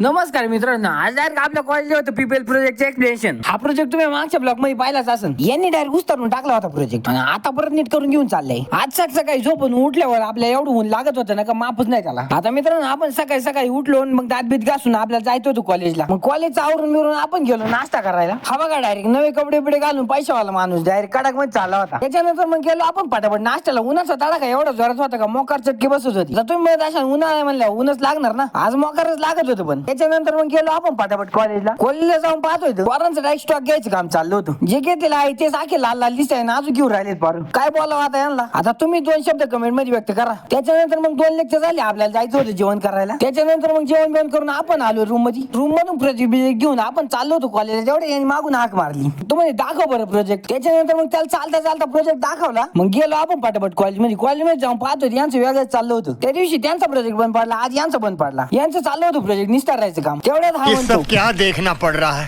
नमस्कार मित्रांनो, आज डायरेक्ट आपल्या कॉलेजला होतं पीपीएल प्रोजेक्टचे एक्सप्लेनेशन. हा प्रोजेक्ट तुम्ही मागच्या ब्लॉक मध्ये पाहिलाच असेल. यांनी डायरेक्ट उस्तरून टाकला होता प्रोजेक्ट आणि आता परत नीट करून घेऊन चाललंय. आज सकाळी झोपून उठल्यावर आपल्या एवढं ऊन लागत होतं ना का माफच नाही त्याला. आता मित्रांनो, आपण सकाळी उठलो मग दात बीत घासून आपल्याला जायचं होतं कॉलेजला. मग कॉलेजचं आवरून मिळून आपण गेलो नाश्ता करायला. हा बघा, डायरेक्ट नवे कपडे बिडे घालून पैशावाला माणूस डायरेक्ट कडक मध्ये चालला होता. त्याच्यानंतर मग गेलो आपण पटापट नाश्त्याला. उन्हाचा तडाखा एवढा जोरात होता का मोकार चटकी बसत होती. तर तुम्ही अशा उन्हाळा म्हणल्या उन्हच लागणार ना, आज मोकारच लागत होतं. पण त्याच्यानंतर मग आपण पटापट कॉलेजला जाऊन पाहतोय पोरांचं डायरेक्ट स्टॉक घ्यायचं काम चाललं होतं. जे घेतलेलं आहे ते साखे लाल लाल दिसतंय ना, अजून घेऊन राहिलेत पोरं. काय बोलावं आता यांना. आता तुम्ही दोन शब्द कमेंट मध्ये व्यक्त करा. त्याच्यानंतर मग 2 लेक्चर झाले, आपल्याला जायचं होतं जेवण करायला. त्याच्यानंतर मग जेवण बंद करून आपण आलो रूम मधून प्रोजेक्ट घेऊन आपण चाललो होतो कॉलेजला. तेवढे यांनी मागून हाक मारली, तुम्ही दाखव बरं प्रोजेक्ट. त्याच्यानंतर मग त्याला चालता प्रोजेक्ट दाखवला. मग गेलो आपण पटापट कॉलेजमध्ये जाऊन पाहतो यांचं वेगळंच चाललं होतं. त्या दिवशी त्यांचा प्रोजेक्ट बंद पडला, आज यांचा बंद पडला. यांचं चाललं होतं प्रोजेक्ट निस्तारायचं काम. तेवढ्यात ये सब क्या देखना पड़ रहा है।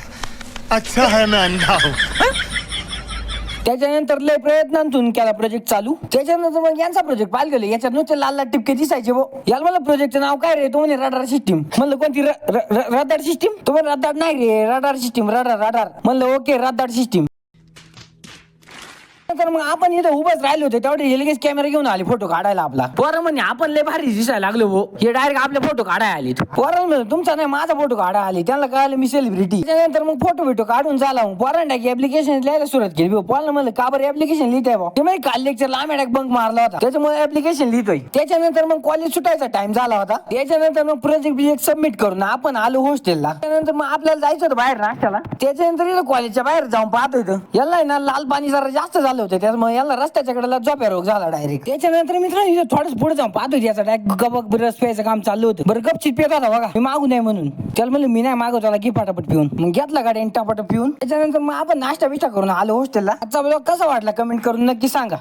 अच्छा है मैं अंधा हूँ। त्याच्यानंतर लय प्रयत्नांतून केला प्रोजेक्ट चालू. त्याच्यानंतर मग यांचा प्रोजेक्ट पाहिलं गेलं. याच्यात नुसते लाल लाल टिपके दिसायचे. याला मला प्रोजेक्टचं नाव काय रे? तो म्हणे रडार सिस्टीम. म्हणलं कोणती? Radar system. तुम्हाला रडार नाही रे, रडार सिस्टीम. रडार म्हणलं ओके, रडार सिस्टीम. तर मग आपण इथं उभंच राहिले होते तेवढे लगेच कॅमेरा घेऊन आले फोटो काढायला आपला. पोरं म्हणे आपण लय भारी दिसायला लागलो हो. हे डायरेक्ट आपले फोटो काढायला आले. पोरं म्हणजे तुमचा नाही माझा फोटो काढायला आले. त्यांना कळालं मी सेलिब्रिटी. त्यानंतर मग फोटो काढून झाला. पोरांना ऍप्लिकेशन लिहायला सुरुवात केली. पोरांना म्हणलं का बरं ऍप्लिकेशन लिहिताय बा? ते म्हणजे काल लेक्चरला आम्ही बंक मारला होता, त्याच्यामुळे ऍप्लिकेशन लिहितोय. त्याच्यानंतर मग कॉलेज सुटायचा टाइम झाला होता. त्याच्यानंतर मग प्रोजेक्ट सबमिट करून आपण आलो हॉस्टेलला. त्यानंतर मग आपल्याला जायचं होतं बाहेर नाश्त्याला. त्याच्यानंतर कॉलेजच्या बाहेर जाऊन पाहत होतं याला ना लाल पाणी जरा जास्त झालं होतं, त्यामुळे याला रस्त्याच्या कडेला झोप्या रोग झाला डायरेक्ट. त्याच्यानंतर मित्रांनो थोडंच पुढे जाऊन पाहतो याचा डायरेक्ट गबक रस प्यायचं काम चाललं होतं. बरं गपचित पेत होता बघा, मी मागू नाही म्हणून. त्याला म्हणलं मी नाही मागव, त्याला की फटाफट पिऊन. मग घेतला गाडी टापाट पिऊन. त्याच्यानंतर मग आपण नाश्ता बिष्टा करून आलो हॉस्टेलला. आजचा ब्लॉग कसा वाटला कमेंट करून नक्की सांगा.